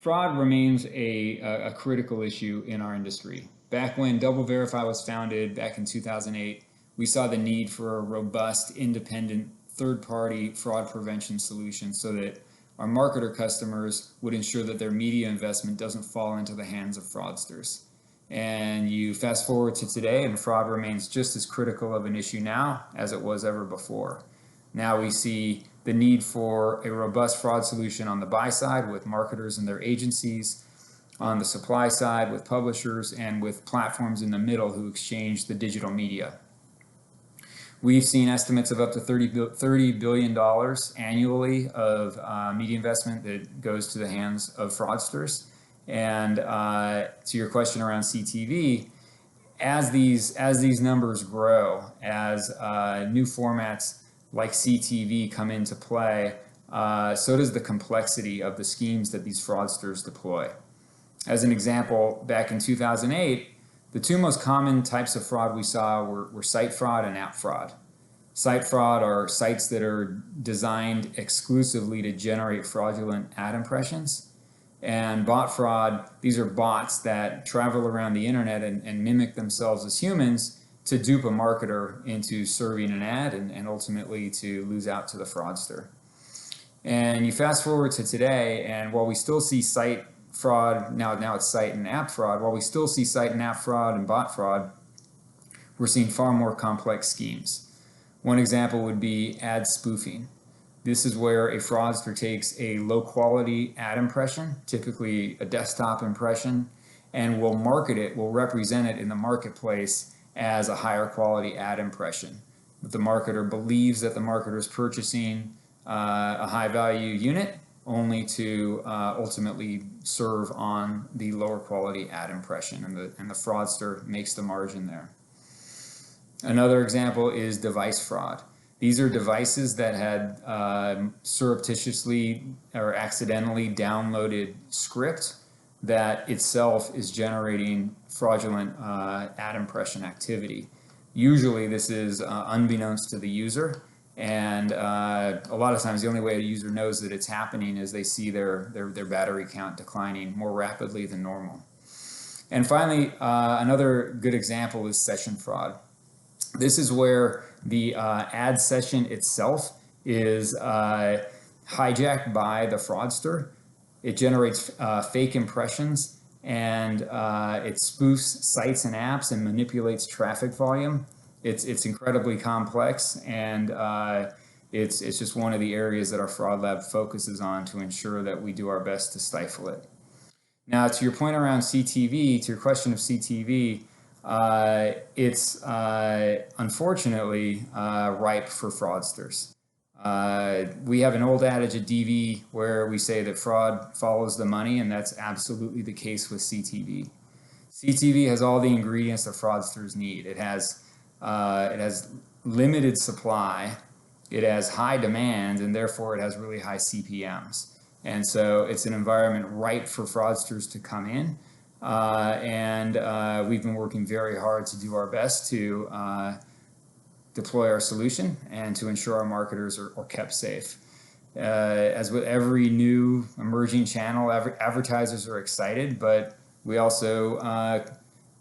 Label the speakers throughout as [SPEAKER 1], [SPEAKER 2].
[SPEAKER 1] Fraud remains a critical issue in our industry. Back when DoubleVerify was founded back in 2008, we saw the need for a robust, independent, third-party fraud prevention solution so that our marketer customers would ensure that their media investment doesn't fall into the hands of fraudsters. And you fast forward to today, and fraud remains just as critical of an issue now as it was ever before. Now we see the need for a robust fraud solution on the buy side with marketers and their agencies, on the supply side with publishers, and with platforms in the middle who exchange the digital media. We've seen estimates of up to $30 billion annually of media investment that goes to the hands of fraudsters. And to your question around CTV, as these numbers grow, as new formats like CTV come into play, so does the complexity of the schemes that these fraudsters deploy. As an example, back in 2008, the two most common types of fraud we saw were site fraud and app fraud. Site fraud are sites that are designed exclusively to generate fraudulent ad impressions. And bot fraud, these are bots that travel around the internet and mimic themselves as humans to dupe a marketer into serving an ad and ultimately to lose out to the fraudster. And you fast forward to today, and while we still see site fraud, now it's site and app fraud, while we still see site and app fraud and bot fraud, we're seeing far more complex schemes. One example would be ad spoofing. This is where a fraudster takes a low quality ad impression, typically a desktop impression, and will market it, will represent it in the marketplace as a higher quality ad impression. The marketer believes that the marketer is purchasing a high value unit only to ultimately serve on the lower quality ad impression, and the fraudster makes the margin there. Another example is device fraud. These are devices that had surreptitiously or accidentally downloaded script that itself is generating fraudulent ad impression activity. Usually this is unbeknownst to the user, and a lot of times the only way a user knows that it's happening is they see their battery count declining more rapidly than normal. And finally, another good example is session fraud. This is where the ad session itself is hijacked by the fraudster. It generates fake impressions, and it spoofs sites and apps and manipulates traffic volume. It's incredibly complex, and it's just one of the areas that our fraud lab focuses on to ensure that we do our best to stifle it. Now, to your point around CTV, to your question of CTV, it's unfortunately ripe for fraudsters. We have an old adage at DV where we say that fraud follows the money, and that's absolutely the case with CTV. CTV has all the ingredients that fraudsters need. It has limited supply, it has high demand, and therefore it has really high CPMs. And so it's an environment ripe for fraudsters to come in. We've been working very hard to do our best to deploy our solution and to ensure our marketers are kept safe. As with every new emerging channel, advertisers are excited, but we also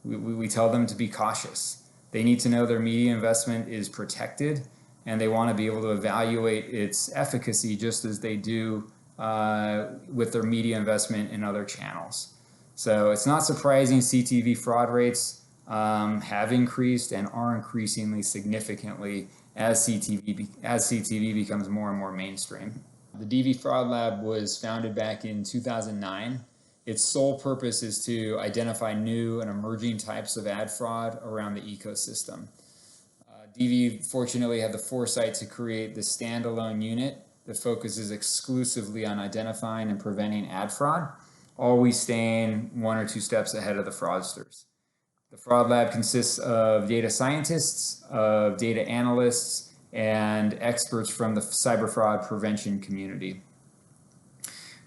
[SPEAKER 1] we tell them to be cautious. They need to know their media investment is protected, and they want to be able to evaluate its efficacy just as they do with their media investment in other channels. So it's not surprising CTV fraud rates have increased and are increasingly significantly as CTV becomes more and more mainstream. The DV Fraud Lab was founded back in 2009. Its sole purpose is to identify new and emerging types of ad fraud around the ecosystem. DV fortunately had the foresight to create the standalone unit that focuses exclusively on identifying and preventing ad fraud, always staying one or two steps ahead of the fraudsters. The Fraud Lab consists of data scientists, of data analysts, and experts from the cyber fraud prevention community.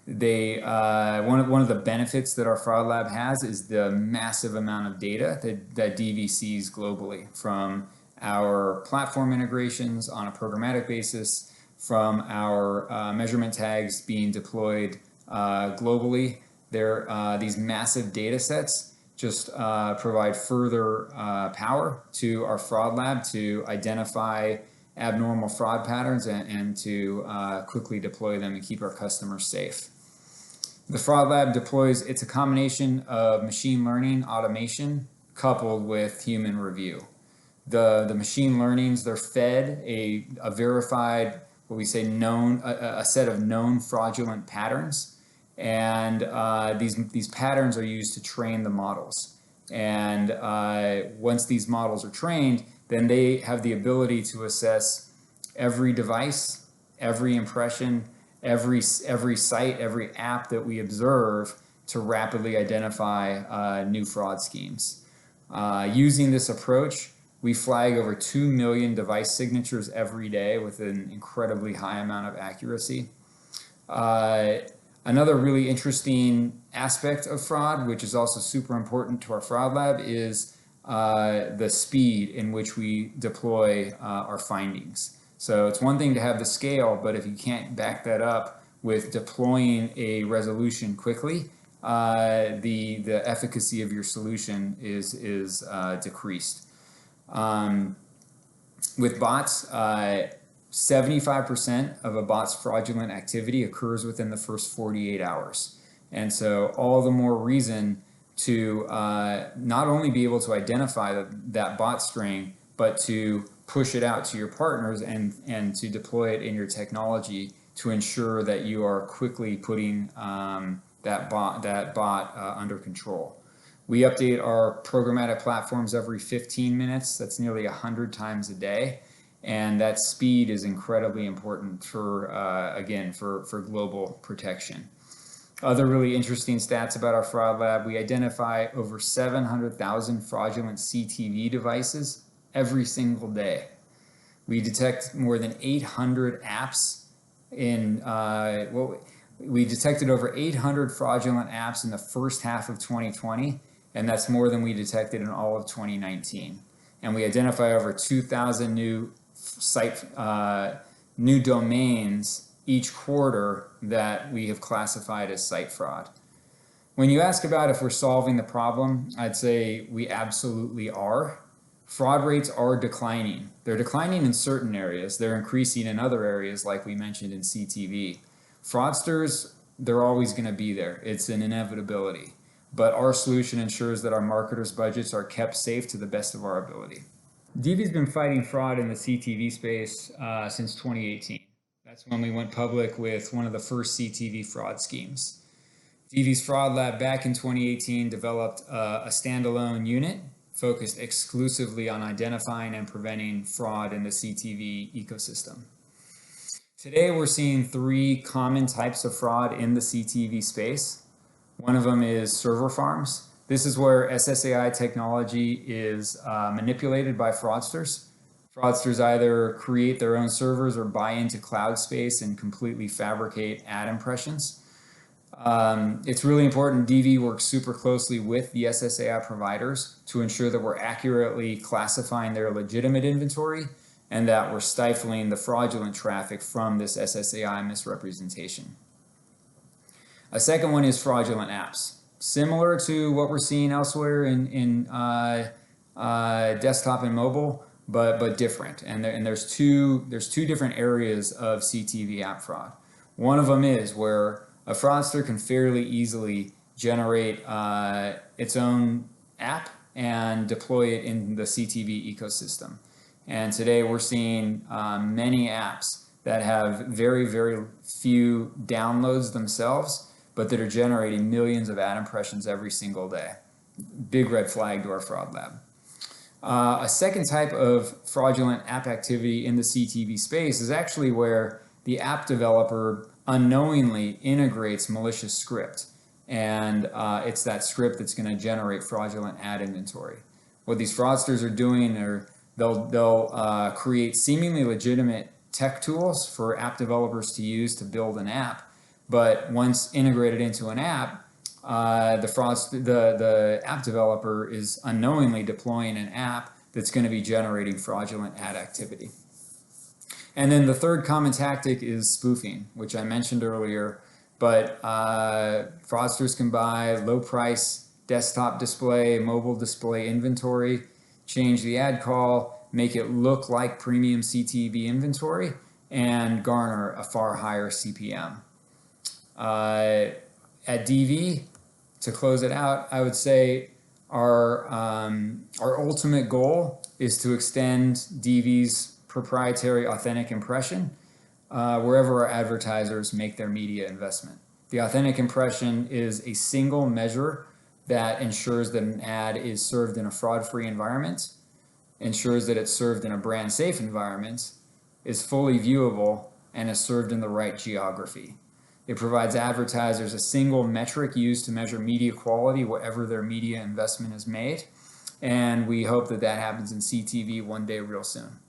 [SPEAKER 1] One of the benefits that our Fraud Lab has is the massive amount of data that DV sees globally, from our platform integrations on a programmatic basis, from our measurement tags being deployed globally. These massive data sets just provide further power to our fraud lab to identify abnormal fraud patterns and to quickly deploy them and keep our customers safe. The fraud lab deploys, it's a combination of machine learning automation coupled with human review. The machine learnings, they're fed a verified, what we say, a set of known fraudulent patterns. And these patterns are used to train the models. And once these models are trained, then they have the ability to assess every device, every impression, every site, every app that we observe to rapidly identify new fraud schemes. Using this approach, we flag over 2 million device signatures every day with an incredibly high amount of accuracy. Another really interesting aspect of fraud, which is also super important to our fraud lab, is the speed in which we deploy our findings. So it's one thing to have the scale, but if you can't back that up with deploying a resolution quickly, the efficacy of your solution is decreased. With bots, 75% of a bot's fraudulent activity occurs within the first 48 hours. And so all the more reason to not only be able to identify that bot string, but to push it out to your partners and to deploy it in your technology to ensure that you are quickly putting that bot under control. We update our programmatic platforms every 15 minutes. That's nearly 100 times a day. And that speed is incredibly important for, again, for global protection. Other really interesting stats about our fraud lab: we identify over 700,000 fraudulent CTV devices every single day. We detect more than 800 apps we detected over 800 fraudulent apps in the first half of 2020, and that's more than we detected in all of 2019. And we identify over 2,000 new new domains each quarter that we have classified as site fraud. When you ask about if we're solving the problem, I'd say we absolutely are. Fraud rates are declining. They're declining in certain areas. They're increasing in other areas, like we mentioned in CTV. Fraudsters, they're always going to be there. It's an inevitability. But our solution ensures that our marketers' budgets are kept safe to the best of our ability. DV's been fighting fraud in the CTV space since 2018. That's when we went public with one of the first CTV fraud schemes. DV's Fraud Lab back in 2018 developed a standalone unit focused exclusively on identifying and preventing fraud in the CTV ecosystem. Today, we're seeing 3 common types of fraud in the CTV space. One of them is server farms. This is where SSAI technology is manipulated by fraudsters. Fraudsters either create their own servers or buy into cloud space and completely fabricate ad impressions. It's really important. DV works super closely with the SSAI providers to ensure that we're accurately classifying their legitimate inventory and that we're stifling the fraudulent traffic from this SSAI misrepresentation. A second one is fraudulent apps. Similar to what we're seeing elsewhere in desktop and mobile, but different. And there's two different areas of CTV app fraud. One of them is where a fraudster can fairly easily generate its own app and deploy it in the CTV ecosystem. And today we're seeing many apps that have very, very few downloads themselves, but that are generating millions of ad impressions every single day. Big red flag to our fraud lab. A second type of fraudulent app activity in the CTV space is actually where the app developer unknowingly integrates malicious script. And it's that script that's going to generate fraudulent ad inventory. What these fraudsters are doing are they'll create seemingly legitimate tech tools for app developers to use to build an app. But once integrated into an app, the app developer is unknowingly deploying an app that's going to be generating fraudulent ad activity. And then the third common tactic is spoofing, which I mentioned earlier. but fraudsters can buy low price desktop display, mobile display inventory, change the ad call, make it look like premium CTV inventory, and garner a far higher CPM. At DV, to close it out, I would say our ultimate goal is to extend DV's proprietary authentic impression wherever our advertisers make their media investment. The authentic impression is a single measure that ensures that an ad is served in a fraud-free environment, ensures that it's served in a brand-safe environment, is fully viewable, and is served in the right geography. It provides advertisers a single metric used to measure media quality wherever their media investment is made, and we hope that that happens in CTV one day real soon.